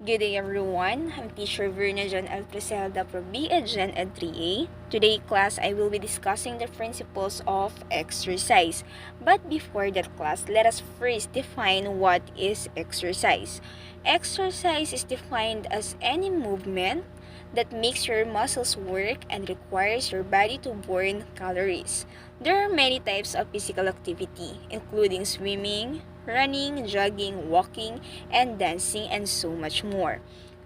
Good day everyone, I'm Teacher Verna John Alpreselda from BEd Gen Ed 3A. Today class, I will be discussing the principles of exercise. But before that class, let us first define what is exercise. Exercise is defined as any movement that makes your muscles work and requires your body to burn calories. There are many types of physical activity, including swimming, running, jogging, walking, and dancing, and so much more.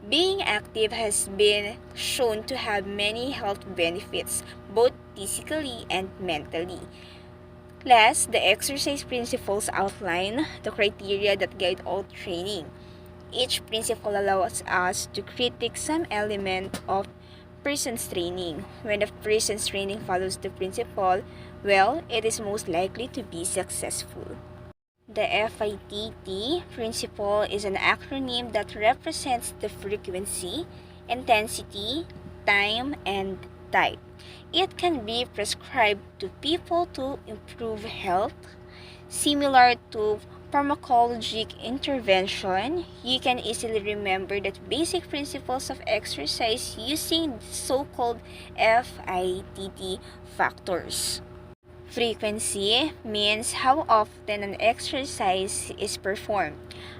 Being active has been shown to have many health benefits, both physically and mentally. Last, the exercise principles outline the criteria that guide all training. Each principle allows us to critique some element of person's training. When a person's training follows the principle, well, it is most likely to be successful. The FITT principle is an acronym that represents the frequency, intensity, time, and type. It can be prescribed to people to improve health. Similar to pharmacologic intervention, you can easily remember the basic principles of exercise using the so-called FITT factors. Frequency means how often an exercise is performed.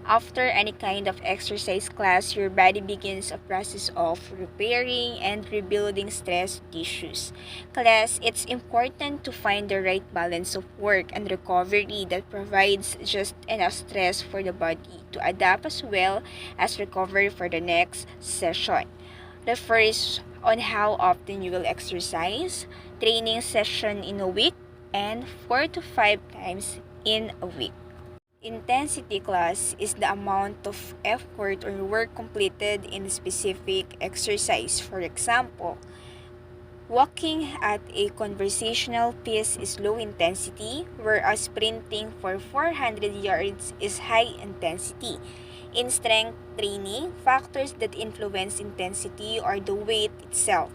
After any kind of exercise class, your body begins a process of repairing and rebuilding stress tissues. Class, it's important to find the right balance of work and recovery that provides just enough stress for the body to adapt as well as recover for the next session. The first on how often you will exercise, training session in a week, and 4 to 5 times in a week. Intensity class is the amount of effort or work completed in a specific exercise. For example, walking at a conversational pace is low intensity, whereas sprinting for 400 yards is high intensity. In strength training, factors that influence intensity are the weight itself,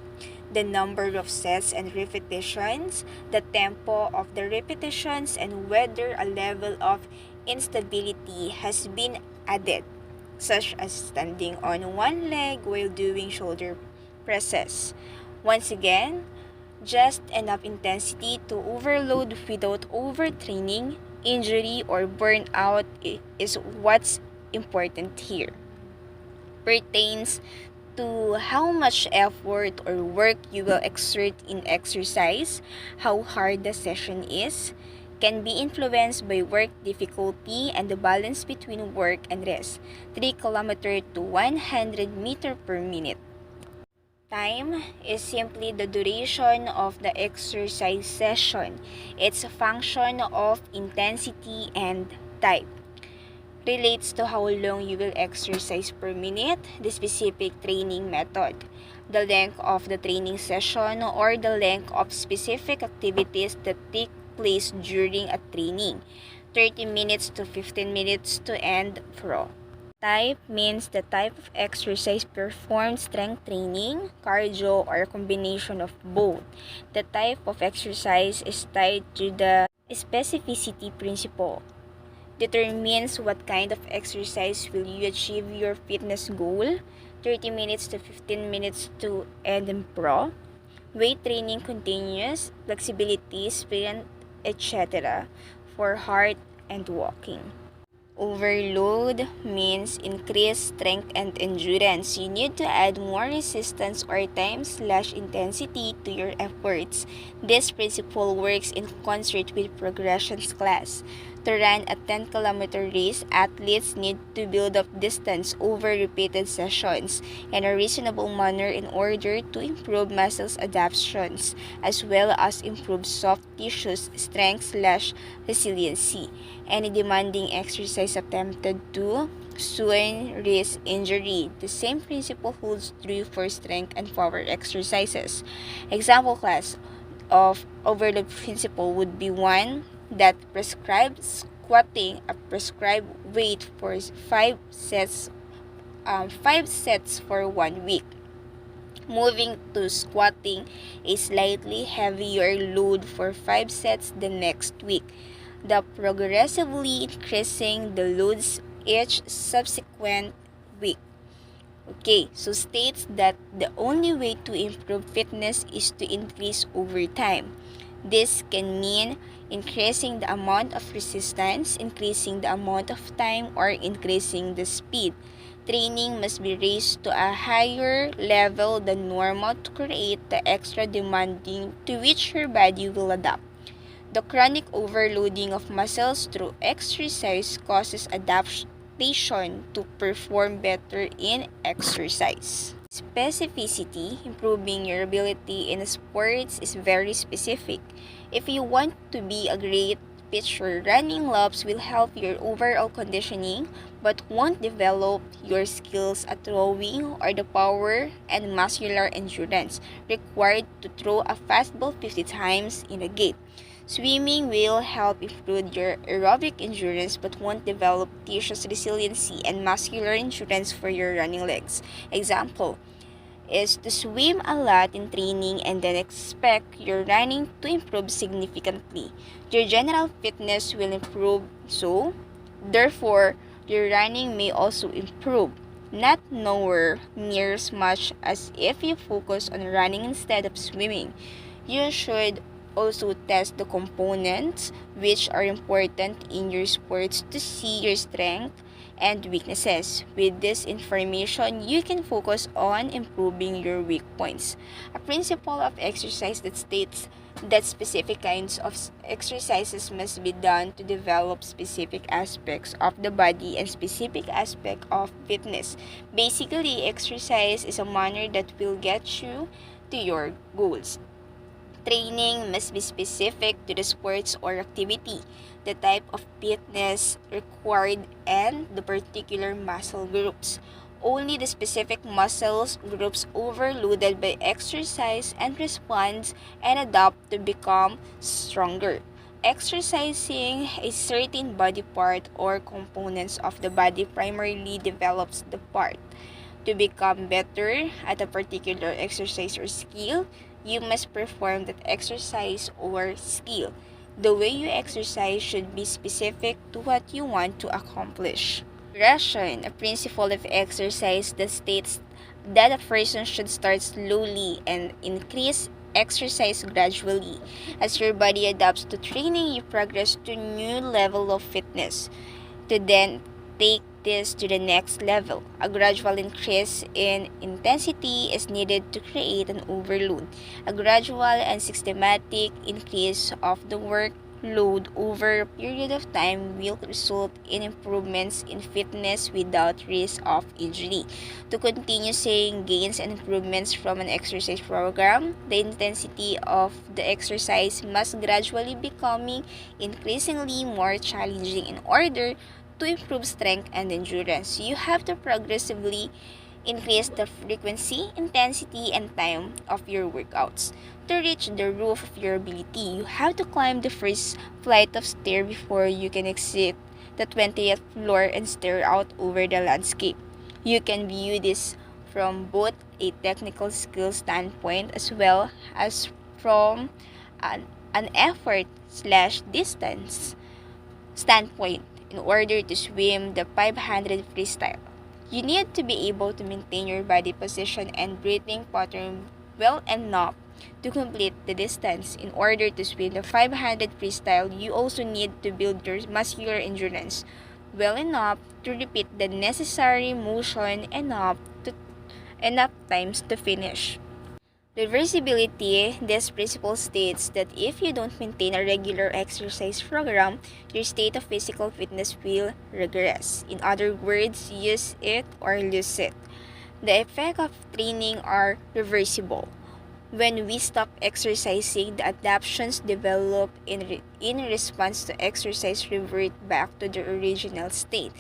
the number of sets and repetitions, the tempo of the repetitions, and whether a level of instability has been added, such as standing on one leg while doing shoulder presses. Once again, just enough intensity to overload without overtraining, injury, or burnout is what's important here. Pertains to how much effort or work you will exert in exercise, how hard the session is, can be influenced by work difficulty and the balance between work and rest. 3 km to 100 meter per minute. Time is simply the duration of the exercise session. It's a function of intensity and type. Relates to how long you will exercise per minute, the specific training method, the length of the training session, or the length of specific activities that take place during a training, 30 minutes to 15 minutes to end pro. Type means the type of exercise performed, strength training, cardio, or a combination of both. The type of exercise is tied to the specificity principle. Determines what kind of exercise will you achieve your fitness goal, 30 minutes to 15 minutes to end in pro, weight training continuous, flexibility, sprint, etc. for heart and walking. Overload means increased strength and endurance. You need to add more resistance or time/intensity to your efforts. This principle works in concert with progressions class. To run a 10-kilometer race, athletes need to build up distance over repeated sessions in a reasonable manner in order to improve muscles adaptations as well as improve soft tissues strength/resiliency. Any demanding exercise attempted to soon risk injury. The same principle holds true for strength and power exercises. Example class of overload principle would be one that prescribes squatting a prescribed weight for 5 sets for 1 week. Moving to squatting a slightly heavier load for 5 sets the next week. The progressively increasing the loads each subsequent week. Okay, so states that the only way to improve fitness is to increase over time. This can mean increasing the amount of resistance, increasing the amount of time, or increasing the speed. Training must be raised to a higher level than normal to create the extra demanding to which your body will adapt. The chronic overloading of muscles through exercise causes adaptation to perform better in exercise. Specificity, improving your ability in sports, is very specific. If you want to be a great pitcher, running laps will help your overall conditioning but won't develop your skills at throwing or the power and muscular endurance required to throw a fastball 50 times in a game. Swimming will help improve your aerobic endurance but won't develop tissues resiliency and muscular endurance for your running legs. Example is to swim a lot in training and then expect your running to improve significantly. Your general fitness will improve, so therefore your running may also improve. Not nowhere near as much as if you focus on running instead of swimming. You should also test the components which are important in your sports to see your strength and weaknesses. With this information, you can focus on improving your weak points. A principle of exercise that states that specific kinds of exercises must be done to develop specific aspects of the body and specific aspect of fitness. Basically, exercise is a manner that will get you to your goals. Training must be specific to the sports or activity, the type of fitness required, and the particular muscle groups. Only the specific muscles groups overloaded by exercise and responds and adapt to become stronger. Exercising a certain body part or components of the body primarily develops the part. To become better at a particular exercise or skill, you must perform that exercise or skill. The way you exercise should be specific to what you want to accomplish. Progression, a principle of exercise that states that a person should start slowly and increase exercise gradually. As your body adapts to training, you progress to new level of fitness. To then take this to the next level. A gradual increase in intensity is needed to create an overload. A gradual and systematic increase of the workload over a period of time will result in improvements in fitness without risk of injury. To continue seeing gains and improvements from an exercise program, the intensity of the exercise must gradually becoming increasingly more challenging in order to improve strength and endurance. You have to progressively increase the frequency, intensity, and time of your workouts. To reach the roof of your ability, you have to climb the first flight of stairs before you can exit the 20th floor and stare out over the landscape. You can view this from both a technical skill standpoint as well as from an effort slash distance standpoint. In order to swim the 500 freestyle, you need to be able to maintain your body position and breathing pattern well enough to complete the distance. In order to swim the 500 freestyle, you also need to build your muscular endurance well enough to repeat the necessary motion enough times to finish. Reversibility, this principle states that if you don't maintain a regular exercise program, your state of physical fitness will regress. In other words, use it or lose it. The effects of training are reversible. When we stop exercising, the adaptations developed in response to exercise revert back to the original state.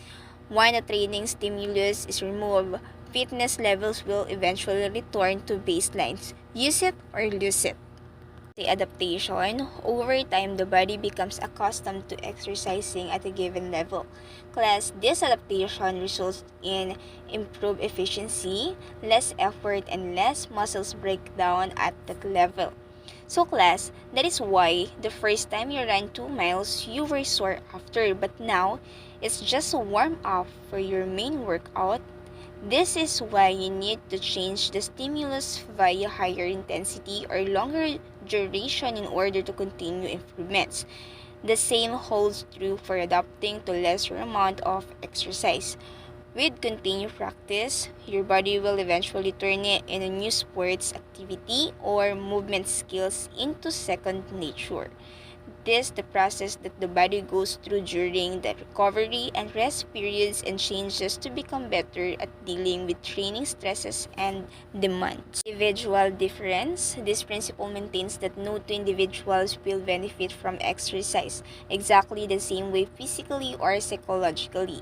When a training stimulus is removed, fitness levels will eventually return to baselines. Use it or lose it. The adaptation, over time the body becomes accustomed to exercising at a given level. Class, this adaptation results in improved efficiency, less effort, and less muscles breakdown at that level. So class, that is why the first time you ran 2 miles, you were sore after, but now it's just a warm up for your main workout. This is why you need to change the stimulus via higher intensity or longer duration in order to continue improvements. The same holds true for adapting to lesser amount of exercise. With continued practice, your body will eventually turn it in a new sports activity or movement skills into second nature. This the process that the body goes through during the recovery and rest periods and changes to become better at dealing with training stresses and demands. Individual difference. This principle maintains that no two individuals will benefit from exercise exactly the same way physically or psychologically.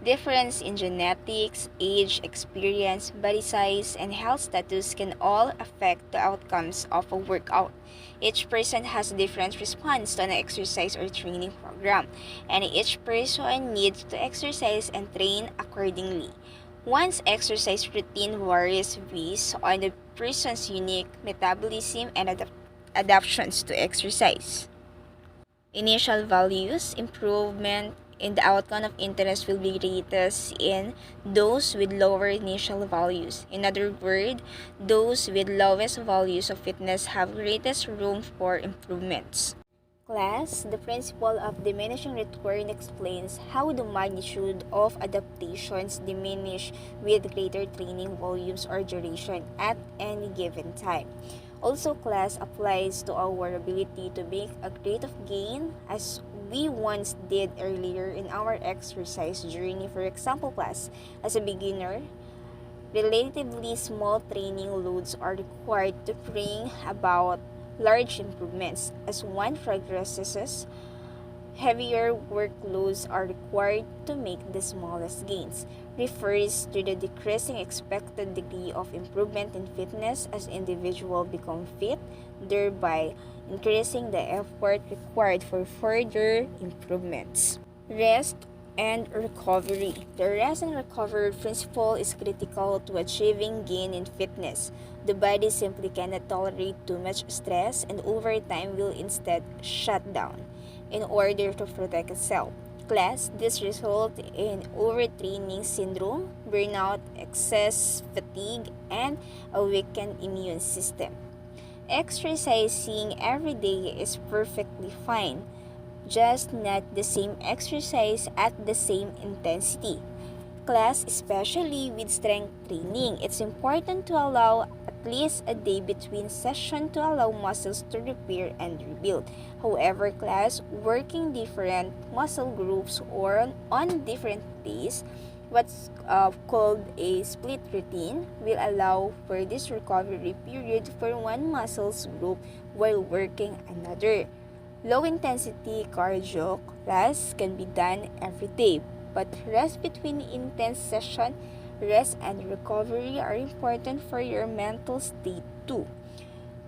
Difference in genetics, age, experience, body size, and health status can all affect the outcomes of a workout. Each person has a different response to an exercise or training program, and each person needs to exercise and train accordingly. One's exercise routine varies based on the person's unique metabolism and adaptations to exercise. Initial values, improvement in the outcome of interest will be greatest in those with lower initial values. In other words, those with lowest values of fitness have greatest room for improvements. Class, the principle of diminishing return explains how the magnitude of adaptations diminish with greater training volumes or duration at any given time. Also, class applies to our ability to make a rate of gain as we once did earlier in our exercise journey. For example, class, as a beginner, relatively small training loads are required to bring about large improvements. As one progresses, heavier workloads are required to make the smallest gains. Refers to the decreasing expected degree of improvement in fitness as individuals become fit, thereby increasing the effort required for further improvements. Rest and recovery. The rest and recovery principle is critical to achieving gain in fitness. The body simply cannot tolerate too much stress and over time will instead shut down in order to protect itself. Class, this results in overtraining syndrome, burnout, excess fatigue, and a weakened immune system. Exercising every day is perfectly fine, just not the same exercise at the same intensity. Class, especially with strength training, it's important to allow at least a day between sessions to allow muscles to repair and rebuild. However, class, working different muscle groups or on different days, what's called a split routine, will allow for this recovery period for one muscles group while working another. Low intensity cardio class can be done every day, but rest between intense session, rest and recovery are important for your mental state too.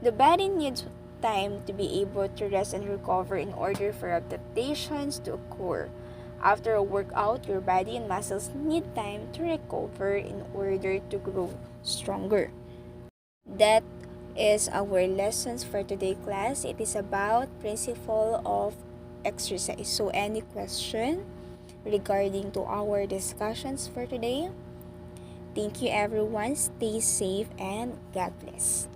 The body needs time to be able to rest and recover in order for adaptations to occur. After a workout, your body and muscles need time to recover in order to grow stronger. That is our lessons for today, class. It is about principle of exercise. So any question regarding to our discussions for today? Thank you everyone. Stay safe and God bless.